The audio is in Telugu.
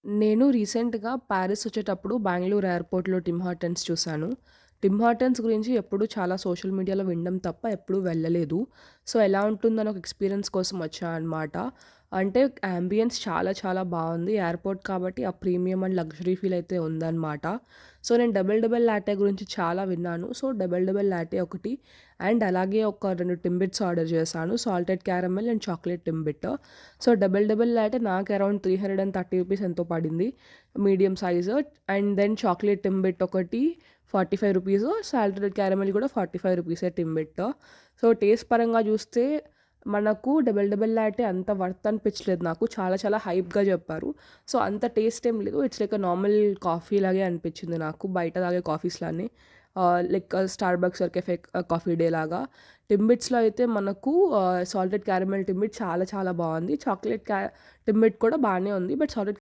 నేను రీసెంట్‌గా పారిస్ వచ్చేటప్పుడు బెంగుళూరు ఎయిర్‌పోర్ట్‌లో టిమ్ హార్టన్స్ చూసాను. టిమ్ హార్టన్స్ గురించి ఎప్పుడూ చాలా సోషల్ మీడియాలో వినడం తప్ప ఎప్పుడూ వెళ్ళలేదు. సో, ఎలా ఉంటుందని ఒక ఎక్స్‌పీరియన్స్ కోసం వచ్చా అనమాట. అంటే యాంబియన్స్ చాలా చాలా బావుంది. ఎయిర్‌పోర్ట్ కాబట్టి ఆ ప్రీమియం అండ్ లగ్జరీ ఫీల్ అయితే ఉందనమాట. సో, నేను డబుల్ డబుల్ లాటే గురించి చాలా విన్నాను. సో, డబుల్ డబుల్ లాటే ఒకటి అండ్ అలాగే ఒక 2 టింబిట్స్ ఆర్డర్ చేశాను. Salted caramel and chocolate Timbit. So, double double latte నాకు అరౌండ్ ₹330 ఎంతో పడింది. Medium size and then chocolate Timbit ఒకటి ₹45, సాల్టెడ్ క్యారమెల్ కూడా ₹45 టింబిట్. సో, టేస్ట్ పరంగా చూస్తే మనకు డబుల్ డబుల్ లాటే అంత వర్త్ అనిపించలేదు నాకు. చాలా చాలా హైప్‌గా చెప్పారు. సో, అంత టేస్ట్ ఏం లేదు. ఇట్స్ లైక్ నార్మల్ కాఫీ లాగే అనిపించింది నాకు. బయట తాగే కాఫీస్ లానే. Like Starbucks or Cafe Coffee Day లాగా. టింబిట్స్‌లో అయితే మనకు సాల్టెడ్ క్యారమెల్ టింబిట్ చాలా చాలా బావుంది. చాక్లేట్ టింబిట్ కూడా బానే ఉంది. But salted